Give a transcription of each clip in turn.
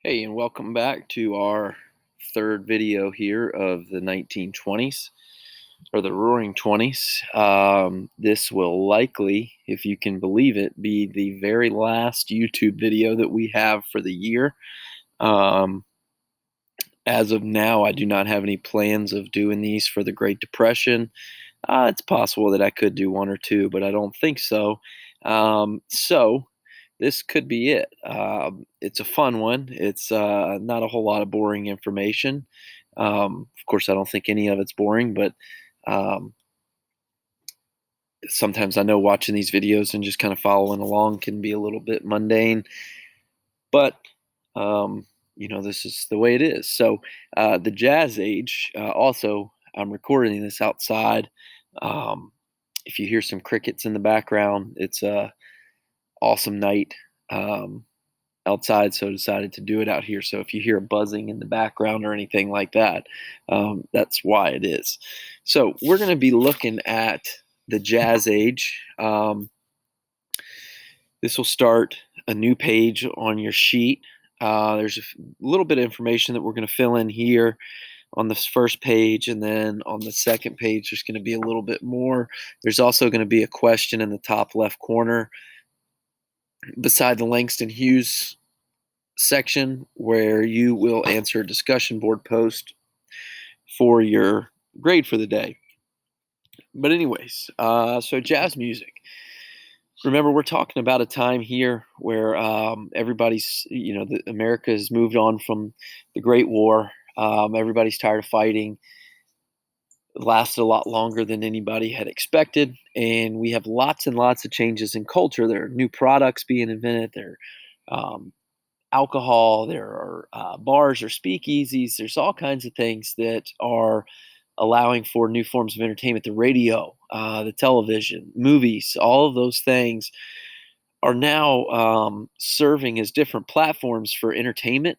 Hey, and welcome back to our third video here of the 1920s or the Roaring Twenties. This will likely, if you can believe it, be the very last YouTube video that we have for the year. Um, as of now, I do not have any plans of doing these for the Great Depression. It's possible that I could do one or two, but I don't think so. So this could be it. It's a fun one. It's not a whole lot of boring information. Of course, I don't think any of it's boring, but um, sometimes I know watching these videos and just kind of following along can be a little bit mundane. But um, this is the way it is. So the Jazz Age. Also, I'm recording this outside. Um, if you hear some crickets in the background, it's a awesome night um, outside, so decided to do it out here. So if you hear a buzzing in the background or anything like that, that's why it is. So we're going to be looking at the Jazz Age. This will start a new page on your sheet. There's a little bit of information that we're going to fill in here on this first page, and then on the second page there's going to be a little bit more. There's also going to be a question in the top left corner beside the Langston Hughes section where you will answer a discussion board post for your grade for the day. But anyways, so jazz music. Remember, we're talking about a time here where everybody's, America has moved on from the Great War. Everybody's tired of fighting. It lasted a lot longer than anybody had expected, and we have lots and lots of changes in culture. There are new products being invented. There are alcohol. There are bars or speakeasies. There's all kinds of things that are allowing for new forms of entertainment. The radio, the television, movies, all of those things are now serving as different platforms for entertainment,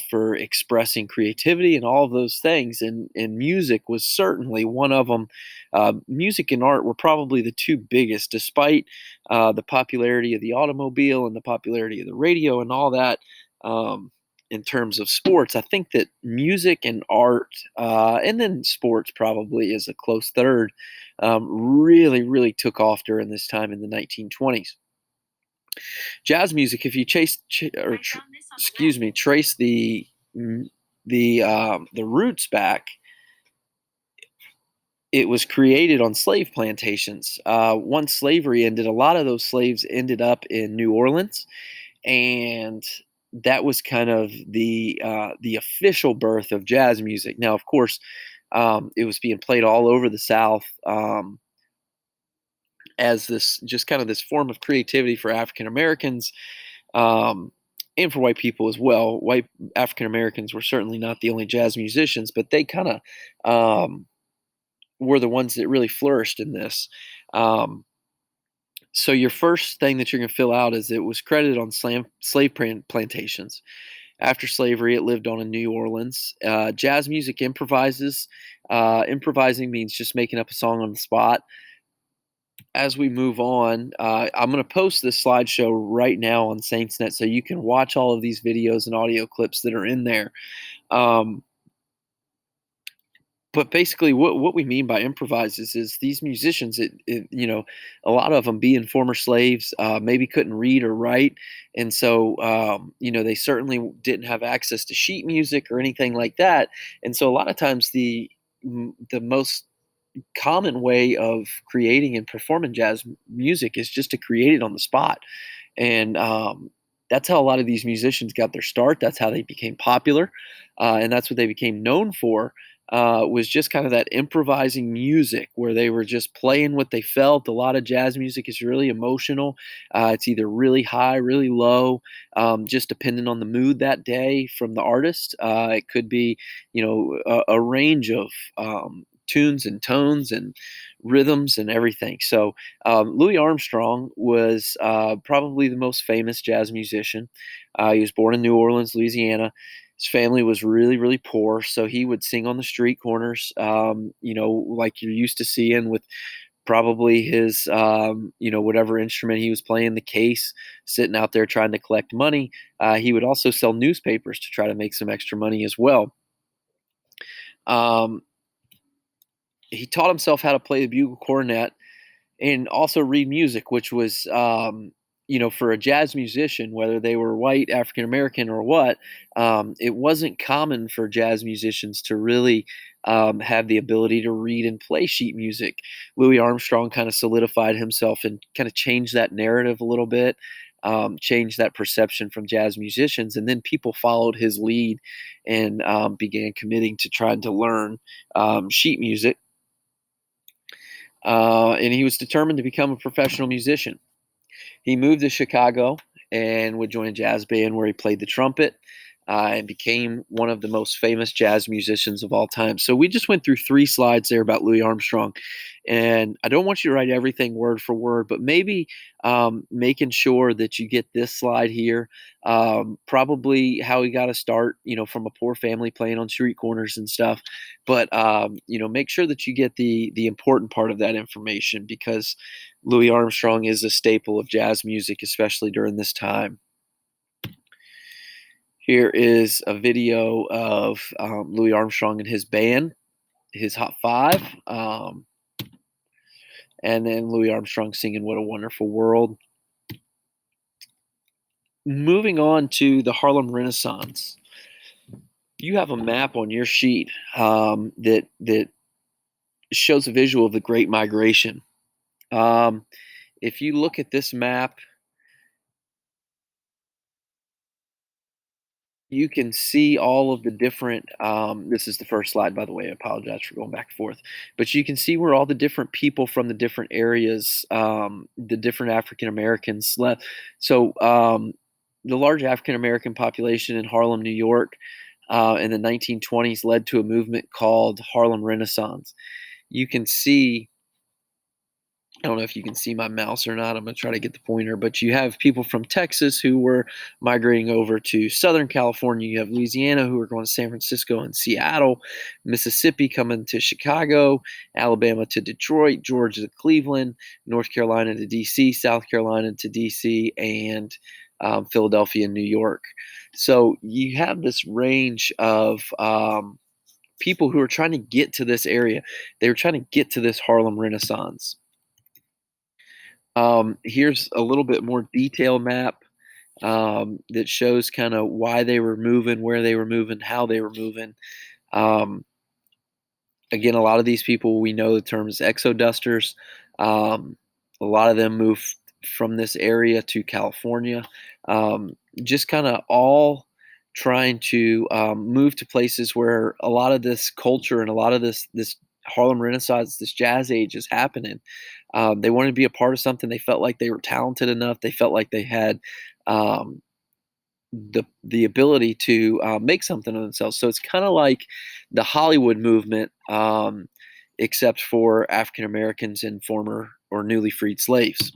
for expressing creativity, and all of those things. And music was certainly one of them. Music and art were probably the two biggest, despite the popularity of the automobile and the popularity of the radio and all that. In terms of sports, I think that music and art, and then sports probably is a close third, really, really took off during this time in the 1920s. Jazz music, if you trace the roots back, it was created on slave plantations. Once slavery ended, a lot of those slaves ended up in New Orleans, and that was kind of the official birth of jazz music. Now, of course, it was being played all over the South. As this just kind of this form of creativity for African Americans, um, and for white people as well. White African Americans were certainly not the only jazz musicians, but they kind of were the ones that really flourished in this. Um, so your first thing that you're going to fill out is it was credited on slave plantations. After slavery, it lived on in New Orleans. Jazz music improvises. Improvising means just making up a song on the spot. As we move on, I'm going to post this slideshow right now on SaintsNet so you can watch all of these videos and audio clips that are in there. Um, but basically, what we mean by improvises is these musicians, a lot of them being former slaves, maybe couldn't read or write. And so, they certainly didn't have access to sheet music or anything like that. And so, a lot of times, the most common way of creating and performing jazz music is just to create it on the spot. And that's how a lot of these musicians got their start. That's how they became popular. And that's what they became known for. Was just kind of that improvising music where they were just playing what they felt. A lot of jazz music is really emotional. It's either really high, really low, just depending on the mood that day from the artist. It could be, a range of tunes and tones and rhythms and everything. So Louis Armstrong was probably the most famous jazz musician. He was born in New Orleans, Louisiana. His family was really, really poor, so he would sing on the street corners, like you're used to seeing with probably his, whatever instrument he was playing, the case, sitting out there trying to collect money. He would also sell newspapers to try to make some extra money as well. Um, he taught himself how to play the bugle cornet and also read music, which was, for a jazz musician, whether they were white, African American, or what, it wasn't common for jazz musicians to really have the ability to read and play sheet music. Louis Armstrong kind of solidified himself and kind of changed that narrative a little bit. Changed that perception from jazz musicians, and then people followed his lead and began committing to trying to learn sheet music, and he was determined to become a professional musician. He moved to Chicago and would join a jazz band where he played the trumpet, and became one of the most famous jazz musicians of all time. So we just went through 3 slides there about Louis Armstrong, and I don't want you to write everything word for word, but maybe making sure that you get this slide here, probably how he got a start, from a poor family playing on street corners and stuff. But make sure that you get the important part of that information, because Louis Armstrong is a staple of jazz music, especially during this time. Here is a video of Louis Armstrong and his band, his Hot Five, and then Louis Armstrong singing "What a Wonderful World." Moving on to the Harlem Renaissance, you have a map on your sheet that shows a visual of the Great Migration. Um, if you look at this map, you can see all of the different, this is the first slide, by the way. I apologize for going back and forth. But you can see where all the different people from the different areas, the different African Americans left. So the large African American population in Harlem, New York, in the 1920s led to a movement called Harlem Renaissance. You can see, I don't know if you can see my mouse or not. I'm going to try to get the pointer, but you have people from Texas who were migrating over to Southern California. You have Louisiana who are going to San Francisco and Seattle, Mississippi coming to Chicago, Alabama to Detroit, Georgia to Cleveland, North Carolina to DC, South Carolina to DC, and Philadelphia and New York. So you have this range of people who are trying to get to this area. They were trying to get to this Harlem Renaissance. Here's a little bit more detailed map that shows kind of why they were moving, where they were moving, how they were moving. Um, Again, a lot of these people, we know the term is exodusters. Um, a lot of them moved from this area to California, just kind of all trying to move to places where a lot of this culture and a lot of this Harlem Renaissance, this jazz age is happening. They wanted to be a part of something. They felt like they were talented enough. They felt like they had um, the ability to make something of themselves. So it's kind of like the Hollywood movement, except for African Americans and former or newly freed slaves.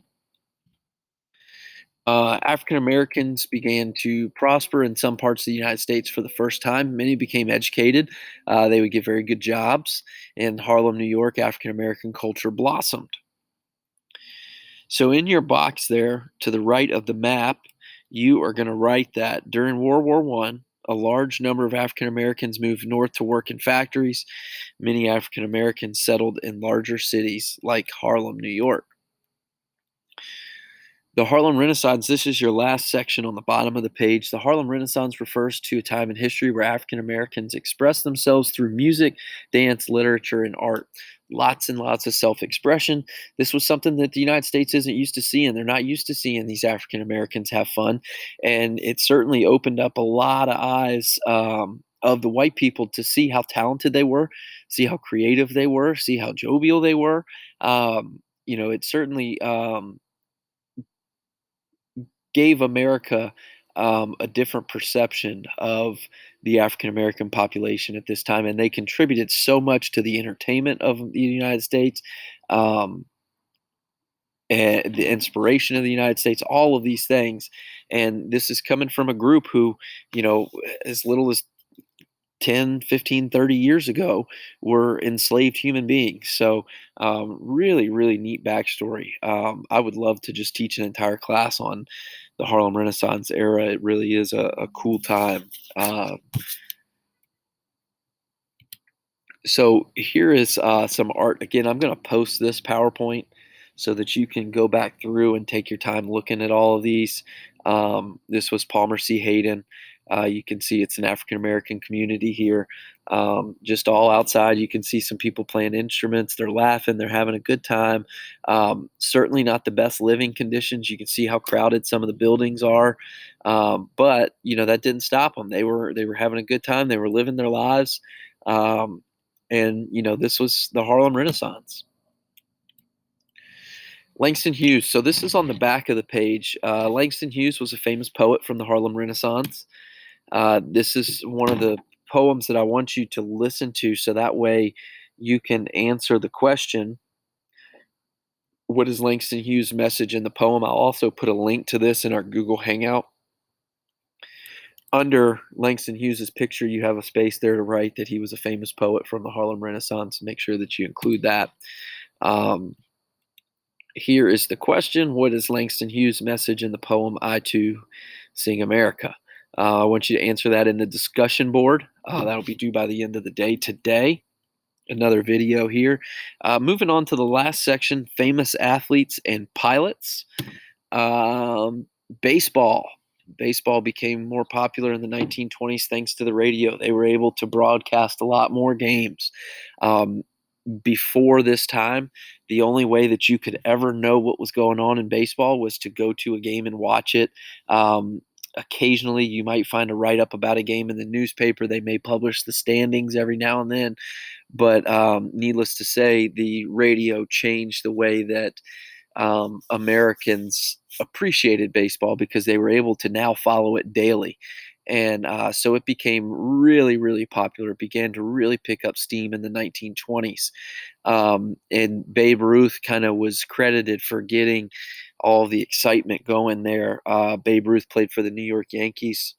African Americans began to prosper in some parts of the United States for the first time. Many became educated. They would get very good jobs. In Harlem, New York, African American culture blossomed. So in your box there to the right of the map, you are going to write that during World War One, a large number of African Americans moved north to work in factories. Many African Americans settled in larger cities like Harlem, New York. The Harlem Renaissance, this is your last section on the bottom of the page. The Harlem Renaissance refers to a time in history where African Americans expressed themselves through music, dance, literature, and art. Lots and lots of self expression. This was something that the United States isn't used to seeing. They're not used to seeing these African Americans have fun. And it certainly opened up a lot of eyes of the white people to see how talented they were, see how creative they were, see how jovial they were. It certainly. Gave America a different perception of the African American population at this time, and they contributed so much to the entertainment of the United States, um, and the inspiration of the United States, all of these things. And this is coming from a group who, as little as 10, 15, 30 years ago were enslaved human beings. So, really, really neat backstory. I would love to just teach an entire class on the Harlem Renaissance era. It really is a cool time. So here is some art. Again, I'm going to post this PowerPoint so that you can go back through and take your time looking at all of these. This was Palmer C. Hayden. You can see it's an African American community here. Just all outside. You can see some people playing instruments. They're laughing. They're having a good time. Certainly not the best living conditions. You can see how crowded some of the buildings are. But that didn't stop them. They were having a good time. They were living their lives. And this was the Harlem Renaissance. Langston Hughes. So this is on the back of the page. Langston Hughes was a famous poet from the Harlem Renaissance. This is one of the poems that I want you to listen to, so that way you can answer the question, what is Langston Hughes' message in the poem? I'll also put a link to this in our Google Hangout. Under Langston Hughes's picture, you have a space there to write that he was a famous poet from the Harlem Renaissance. Make sure that you include that. Here is the question. What is Langston Hughes' message in the poem I Too Sing America? I want you to answer that in the discussion board. That'll be due by the end of the day today. Another video here. Moving on to the last section, famous athletes and pilots. Um, baseball. Baseball became more popular in the 1920s thanks to the radio. They were able to broadcast a lot more games. Um, Before this time, the only way that you could ever know what was going on in baseball was to go to a game and watch it. Occasionally, you might find a write up about a game in the newspaper. They may publish the standings every now and then. But needless to say, the radio changed the way that Americans appreciated baseball because they were able to now follow it daily. And so it became really, really popular. It began to really pick up steam in the 1920s. And Babe Ruth kind of was credited for getting all the excitement going there. Babe Ruth played for the New York Yankees.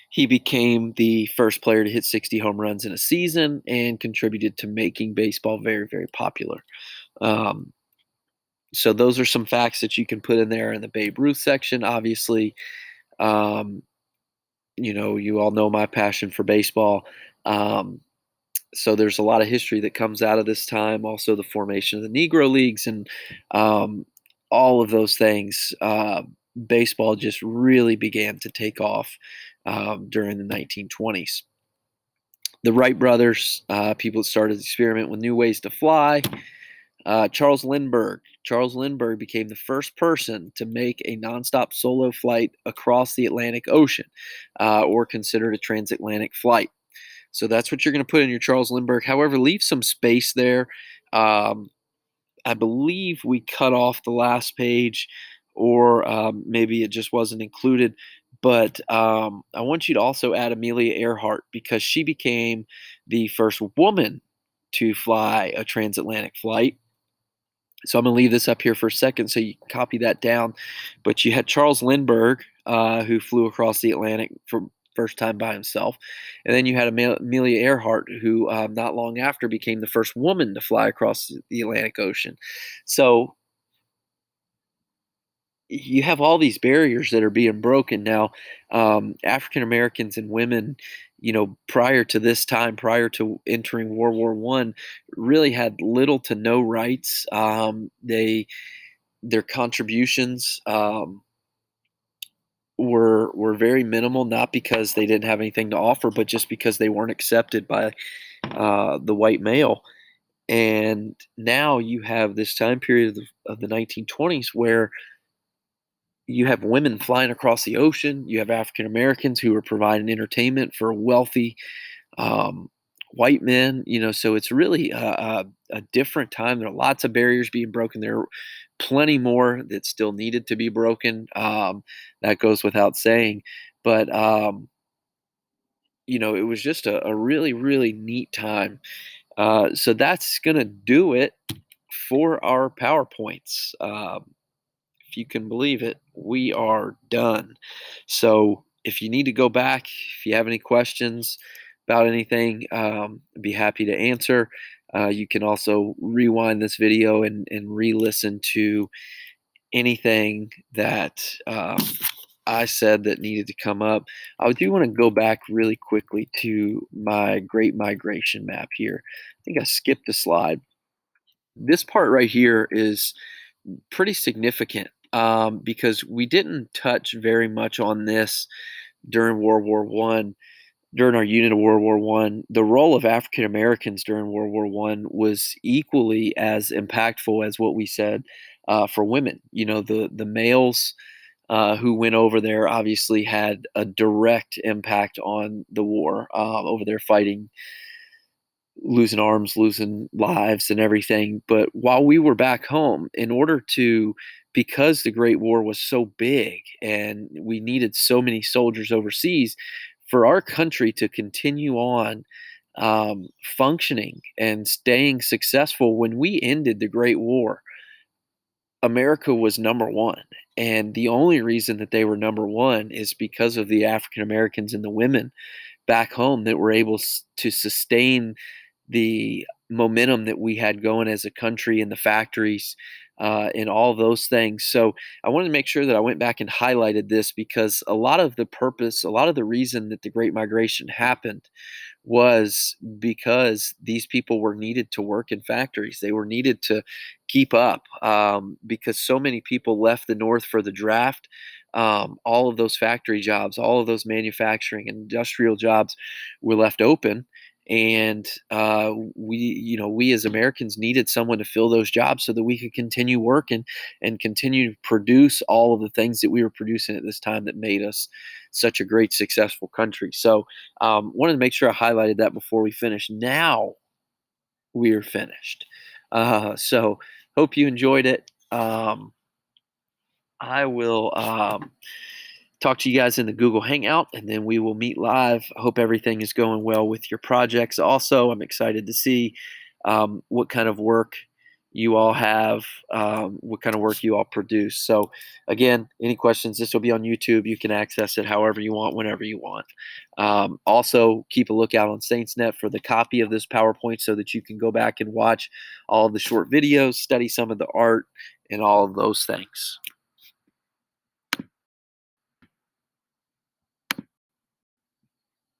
He became the first player to hit 60 home runs in a season and contributed to making baseball very, very popular. Um, so those are some facts that you can put in there in the Babe Ruth section. Obviously, um, you all know my passion for baseball. Um, so there's a lot of history that comes out of this time. Also, the formation of the Negro Leagues and um, all of those things. Baseball just really began to take off during the 1920s. The Wright brothers, people that started to experiment with new ways to fly. Charles Lindbergh. Charles Lindbergh became the first person to make a nonstop solo flight across the Atlantic Ocean, or considered a transatlantic flight. So that's what you're going to put in your Charles Lindbergh. However, leave some space there. Um, I believe we cut off the last page, or maybe it just wasn't included. But I want you to also add Amelia Earhart because she became the first woman to fly a transatlantic flight. So I'm going to leave this up here for a second so you can copy that down. But you had Charles Lindbergh, who flew across the Atlantic for first time by himself. And then you had Amelia Earhart, who not long after became the first woman to fly across the Atlantic Ocean. So you have all these barriers that are being broken now. African Americans and women, prior to this time, prior to entering World War I, really had little to no rights. Their contributions were very minimal, not because they didn't have anything to offer, but just because they weren't accepted by the white male. And now you have this time period of the 1920s where you have women flying across the ocean. You have African Americans who are providing entertainment for wealthy um, white men. So it's really a different time. There are lots of barriers being broken. There are plenty more that still needed to be broken. That goes without saying. But it was just a really, really neat time. So that's going to do it for our PowerPoints. If you can believe it, we are done. So if you need to go back, if you have any questions about anything, I'd be happy to answer. You can also rewind this video and re-listen to anything that I said that needed to come up. I do want to go back really quickly to my Great Migration map here. I think I skipped a slide. This part right here is pretty significant because we didn't touch very much on this during World War One. During our unit of World War One, the role of African Americans during World War One was equally as impactful as what we said for women. You know, the males who went over there obviously had a direct impact on the war over there fighting, losing arms, losing lives, and everything. But while we were back home, in order to, because the Great War was so big and we needed so many soldiers overseas, for our country to continue on functioning and staying successful, when we ended the Great War, America was number one. And the only reason that they were number one is because of the African Americans and the women back home that were able to sustain the momentum that we had going as a country in the factories and all those things. So I wanted to make sure that I went back and highlighted this because a lot of the purpose, a lot of the reason that the Great Migration happened was because these people were needed to work in factories. They were needed to keep up because so many people left the North for the draft. All of those factory jobs, all of those manufacturing and industrial jobs were left open. And we as Americans needed someone to fill those jobs so that we could continue working and continue to produce all of the things that we were producing at this time that made us such a great, successful country. So, wanted to make sure I highlighted that before we finish. Now we are finished. So hope you enjoyed it. I will talk to you guys in the Google Hangout, and then we will meet live. I hope everything is going well with your projects. Also, I'm excited to see what kind of work you all have, what kind of work you all produce. So, again, any questions, this will be on YouTube. You can access it however you want, whenever you want. Also, keep a lookout on SaintsNet for the copy of this PowerPoint so that you can go back and watch all of the short videos, study some of the art, and all of those things.